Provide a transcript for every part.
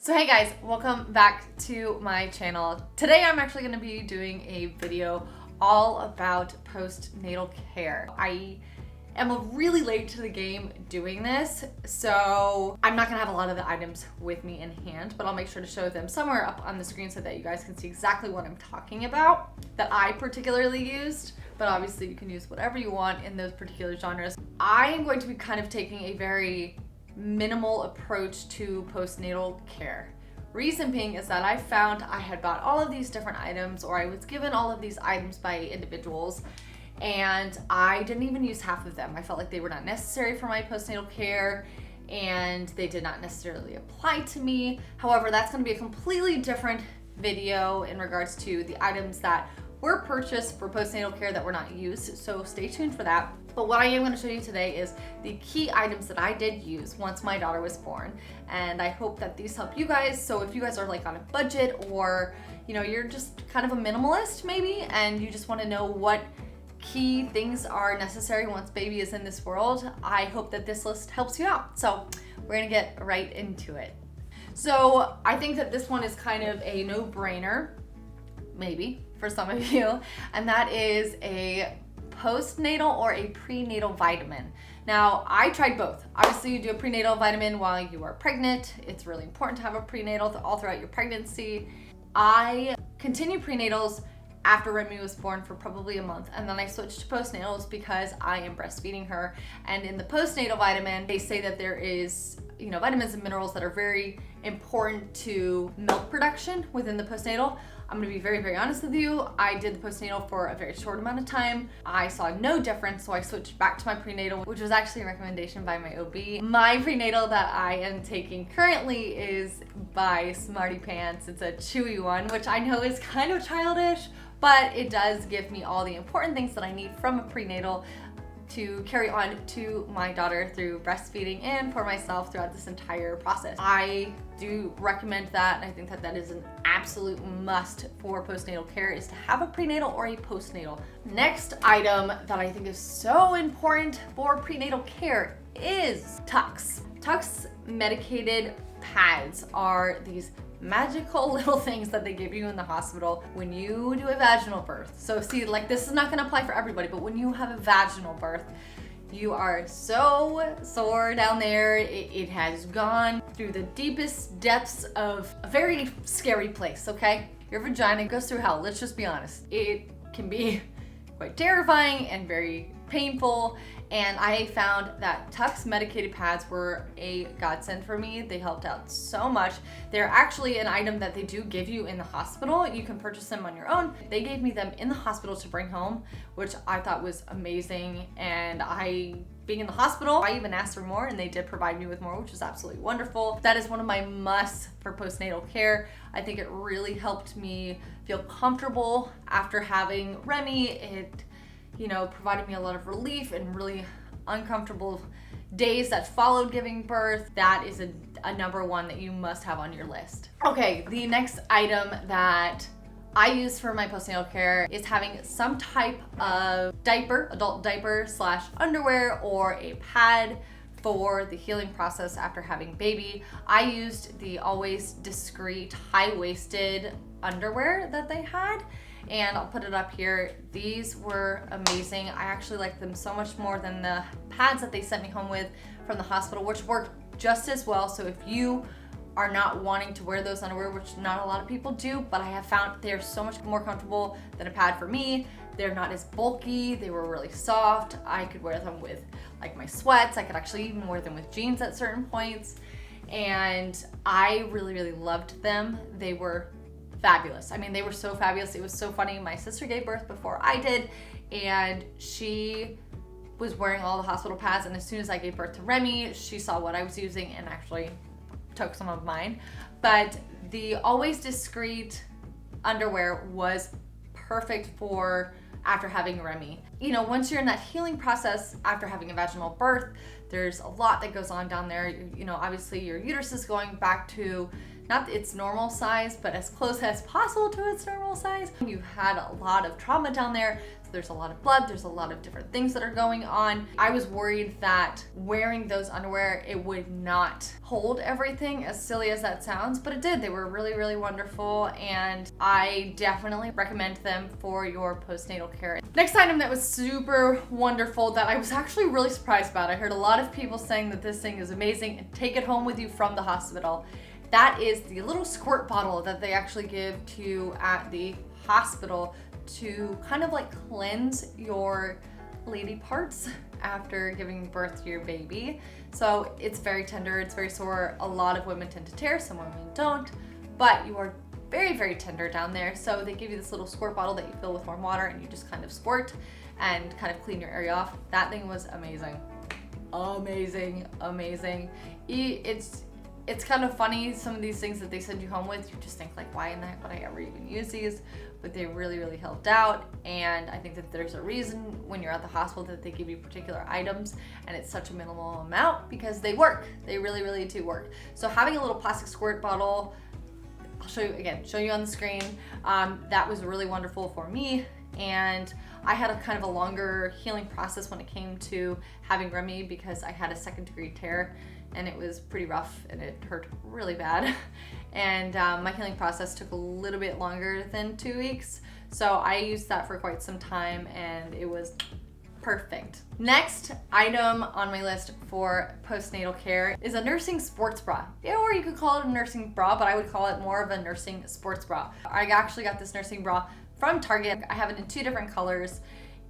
So hey guys, welcome back to my channel. Today I'm actually going to be doing a video all about postnatal care. I am really late to the game doing this, so I'm not going to have a lot of the items with me in hand, but I'll make sure to show them somewhere up on the screen so that you guys can see exactly what I'm talking about that I particularly used, but obviously you can use whatever you want in those particular genres. I am going to be kind of taking a very minimal approach to postnatal care. Reason being is that I found I had bought all of these different items, or I was given all of these items by individuals, and I didn't even use half of them. I felt like they were not necessary for my postnatal care and they did not necessarily apply to me. However, that's going to be a completely different video in regards to the items that were purchased for postnatal care that were not used, so stay tuned for that. But what I am going to show you today is the key items that I did use once my daughter was born, and I hope that these help you guys. So if you guys are like on a budget, or you're just kind of a minimalist maybe, and you just want to know what key things are necessary once baby is in this world, I hope that this list helps you out. So we're gonna get right into it. So I think that this one is kind of a no-brainer, maybe for some of you, and that is a postnatal or a prenatal vitamin. Now, I tried both. Obviously, you do a prenatal vitamin while you are pregnant. It's really important to have a prenatal all throughout your pregnancy. I continued prenatals after Remy was born for probably a month, and then I switched to postnatals because I am breastfeeding her. And in the postnatal vitamin, they say that there is vitamins and minerals that are very important to milk production within the postnatal. I'm gonna be very, very honest with you. I did the postnatal for a very short amount of time. I saw no difference, so I switched back to my prenatal, which was actually a recommendation by my OB. My prenatal that I am taking currently is by Smarty Pants. It's a chewy one, which I know is kind of childish, but it does give me all the important things that I need from a prenatal to carry on to my daughter through breastfeeding and for myself throughout this entire process. I do recommend that, and I think that that is an absolute must for postnatal care, is to have a prenatal or a postnatal. Next item that I think is so important for prenatal care is Tucks. Tucks medicated pads are these magical little things that they give you in the hospital when you do a vaginal birth. So see, like, this is not going to apply for everybody, but when you have a vaginal birth, you are so sore down there. It has gone through the deepest depths of a very scary place, okay? Your vagina goes through hell, let's just be honest. It can be quite terrifying and very painful, and I found that Tucks medicated pads were a godsend for me. They helped out so much. They're actually an item that they do give you in the hospital. You can purchase them on your own. They gave me them in the hospital to bring home, which I thought was amazing, and being in the hospital, I even asked for more, and they did provide me with more, which is absolutely wonderful. That is one of my musts for postnatal care. I think it really helped me feel comfortable after having Remy. It provided me a lot of relief in really uncomfortable days that followed giving birth. That is a number one that you must have on your list. Okay, the next item that I use for my postnatal care is having some type of diaper, adult diaper / underwear, or a pad for the healing process after having baby. I used the Always Discreet high-waisted underwear that they had, and I'll put it up here. These were amazing. I actually liked them so much more than the pads that they sent me home with from the hospital, which worked just as well. So if you are not wanting to wear those underwear, which not a lot of people do, but I have found they're so much more comfortable than a pad for me. They're not as bulky. They were really soft. I could wear them with like my sweats. I could actually even wear them with jeans at certain points. And I really, really loved them. They were fabulous. I mean, they were so fabulous. It was so funny. My sister gave birth before I did, and she was wearing all the hospital pads, and as soon as I gave birth to Remy, she saw what I was using and actually took some of mine. But the Always Discreet underwear was perfect for after having Remy. Once you're in that healing process after having a vaginal birth, there's a lot that goes on down there. Obviously your uterus is going back to not its normal size, but as close as possible to its normal size. You've had a lot of trauma down there, so there's a lot of blood, there's a lot of different things that are going on. I was worried that wearing those underwear, it would not hold everything, as silly as that sounds, but it did. They were really, really wonderful, and I definitely recommend them for your postnatal care. Next item that was super wonderful that I was actually really surprised about. I heard a lot of people saying that this thing is amazing and take it home with you from the hospital. That is the little squirt bottle that they actually give to you at the hospital to kind of like cleanse your lady parts after giving birth to your baby. So it's very tender, it's very sore. A lot of women tend to tear, some women don't, but you are very, very tender down there. So they give you this little squirt bottle that you fill with warm water and you just kind of squirt and kind of clean your area off. That thing was amazing. Amazing, amazing. It's kind of funny, some of these things that they send you home with, you just think like, why in the heck would I ever even use these? But they really, really helped out. And I think that there's a reason when you're at the hospital that they give you particular items and it's such a minimal amount because they work. They really, really do work. So having a little plastic squirt bottle, I'll show you on the screen. That was really wonderful for me. And I had a kind of a longer healing process when it came to having Remy because I had a 2nd-degree tear and it was pretty rough and it hurt really bad. And my healing process took a little bit longer than 2 weeks. So I used that for quite some time and it was perfect. Next item on my list for postnatal care is a nursing sports bra. Or you could call it a nursing bra, but I would call it more of a nursing sports bra. I actually got this nursing bra from Target. I have it in 2 different colors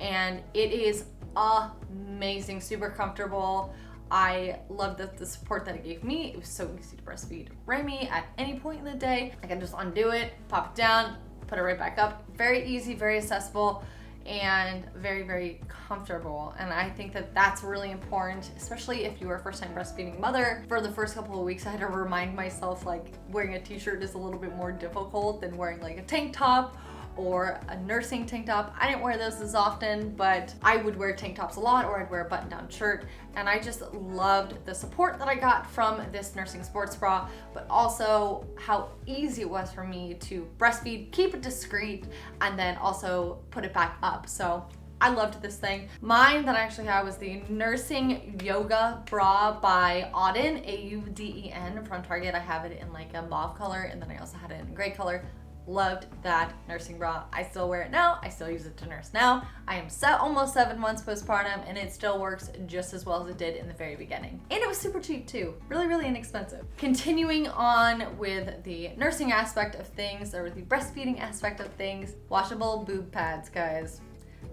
and it is amazing, super comfortable. I love the support that it gave me. It was so easy to breastfeed Remy at any point in the day. I can just undo it, pop it down, put it right back up. Very easy, very accessible, and very, very comfortable. And I think that that's really important, especially if you are a first-time breastfeeding mother. For the first couple of weeks, I had to remind myself like wearing a t-shirt is a little bit more difficult than wearing like a tank top or a nursing tank top. I didn't wear those as often, but I would wear tank tops a lot, or I'd wear a button-down shirt. And I just loved the support that I got from this nursing sports bra, but also how easy it was for me to breastfeed, keep it discreet, and then also put it back up. So I loved this thing. Mine that I actually have was the Nursing Yoga Bra by Auden, A-U-D-E-N, from Target. I have it in like a mauve color, and then I also had it in gray color. Loved that nursing bra. I still wear it now. I still use it to nurse now. I am almost 7 months postpartum and it still works just as well as it did in the very beginning. And it was super cheap too. Really, really inexpensive. Continuing on with the nursing aspect of things, or the breastfeeding aspect of things, washable boob pads, guys.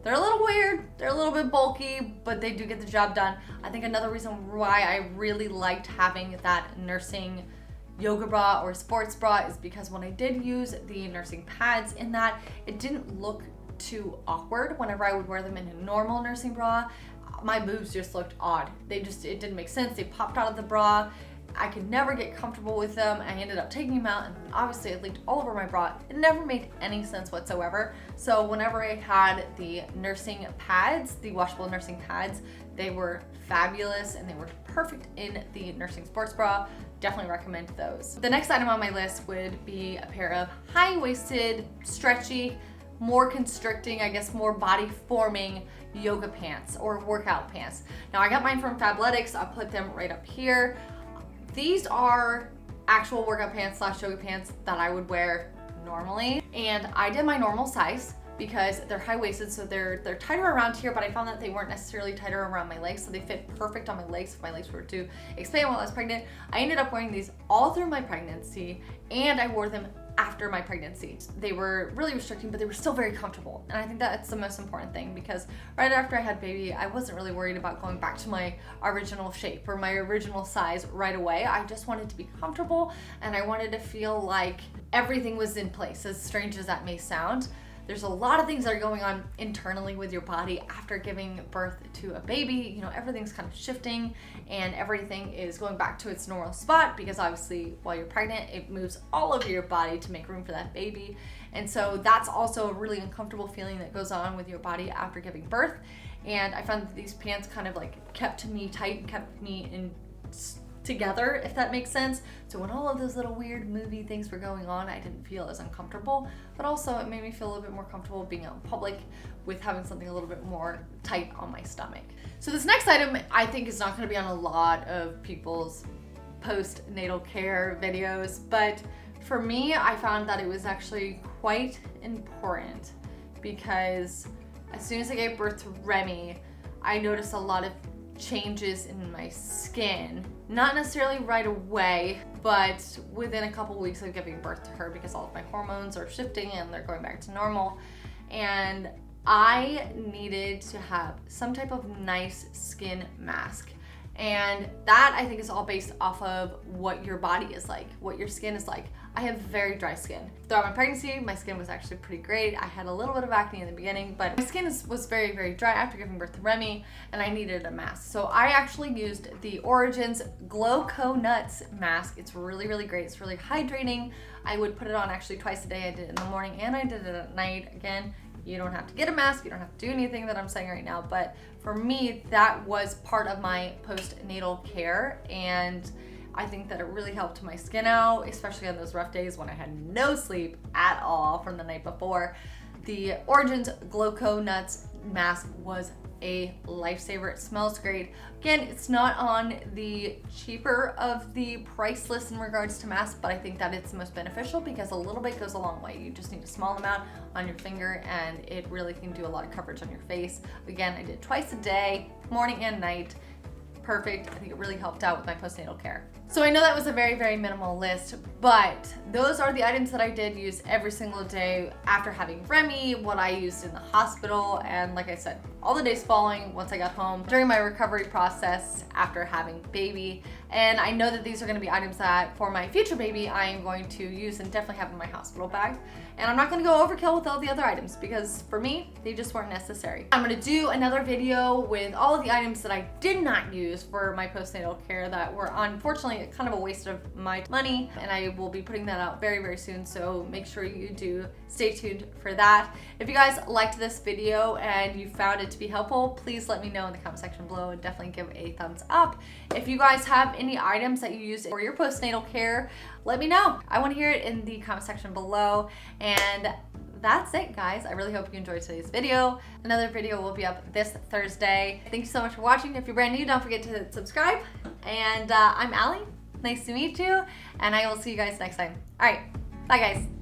They're a little weird, they're a little bit bulky, but they do get the job done. I think another reason why I really liked having that nursing yoga bra or sports bra is because when I did use the nursing pads in that, it didn't look too awkward whenever I would wear them in a normal nursing bra. My boobs just looked odd. It didn't make sense. They popped out of the bra. I could never get comfortable with them. I ended up taking them out and obviously it leaked all over my bra. It never made any sense whatsoever. So whenever I had the nursing pads, the washable nursing pads, they were fabulous and they were perfect in the nursing sports bra. Definitely recommend those. The next item on my list would be a pair of high-waisted, stretchy, more constricting, I guess more body-forming yoga pants or workout pants. Now I got mine from Fabletics. I'll put them right up here. These are actual workout pants / yoga pants that I would wear normally. And I did my normal size because they're high-waisted, so they're tighter around here, but I found that they weren't necessarily tighter around my legs, so they fit perfect on my legs if my legs were to expand while I was pregnant. I ended up wearing these all through my pregnancy, and I wore them after my pregnancy. They were really restricting, but they were still very comfortable. And I think that's the most important thing, because right after I had baby, I wasn't really worried about going back to my original shape or my original size right away. I just wanted to be comfortable, and I wanted to feel like everything was in place, as strange as that may sound. There's a lot of things that are going on internally with your body after giving birth to a baby. You know, everything's kind of shifting and everything is going back to its normal spot, because obviously while you're pregnant, it moves all over your body to make room for that baby. And so that's also a really uncomfortable feeling that goes on with your body after giving birth. And I found that these pants kind of like kept me tight and kept me in together, if that makes sense. So when all of those little weird movie things were going on, I didn't feel as uncomfortable, but also it made me feel a little bit more comfortable being out in public with having something a little bit more tight on my stomach. So this next item I think is not going to be on a lot of people's postnatal care videos, but for me, I found that it was actually quite important because as soon as I gave birth to Remy, I noticed a lot of changes in my skin. Not necessarily right away, but within a couple weeks of giving birth to her, because all of my hormones are shifting and they're going back to normal. And I needed to have some type of nice skin mask. And that I think is all based off of what your body is like, what your skin is like. I have very dry skin. Throughout my pregnancy, my skin was actually pretty great. I had a little bit of acne in the beginning, but my skin was very, very dry after giving birth to Remy, and I needed a mask. So I actually used the Origins Glow Co Nuts mask. It's really, really great. It's really hydrating. I would put it on actually twice a day. I did it in the morning and I did it at night. Again, you don't have to get a mask. You don't have to do anything that I'm saying right now. But for me, that was part of my postnatal care. And I think that it really helped my skin out, especially on those rough days when I had no sleep at all from the night before. The Origins Glow Co Nuts mask was a lifesaver. It smells great. Again, it's not on the cheaper of the price list in regards to masks, but I think that it's the most beneficial because a little bit goes a long way. You just need a small amount on your finger and it really can do a lot of coverage on your face. Again, I did twice a day, morning and night. Perfect. I think it really helped out with my postnatal care. So I know that was a very, very minimal list, but those are the items that I did use every single day after having Remy, what I used in the hospital, and like I said, all the days following once I got home, during my recovery process after having baby. And I know that these are going to be items that for my future baby I am going to use and definitely have in my hospital bag. And I'm not going to go overkill with all the other items because for me, they just weren't necessary. I'm going to do another video with all of the items that I did not use for my postnatal care that were unfortunately kind of a waste of my money, and I will be putting that out very, very soon, so make sure you do stay tuned for that. If you guys liked this video and you found it to be helpful, please let me know in the comment section below and definitely give a thumbs up. If you guys have any items that you use for your postnatal care, let me know. I want to hear it in the comment section below. And that's it, guys. I really hope you enjoyed today's video. Another video will be up this Thursday. Thank you so much for watching. If you're brand new, don't forget to hit subscribe. And I'm Allie. Nice to meet you. And I will see you guys next time. All right. Bye, guys.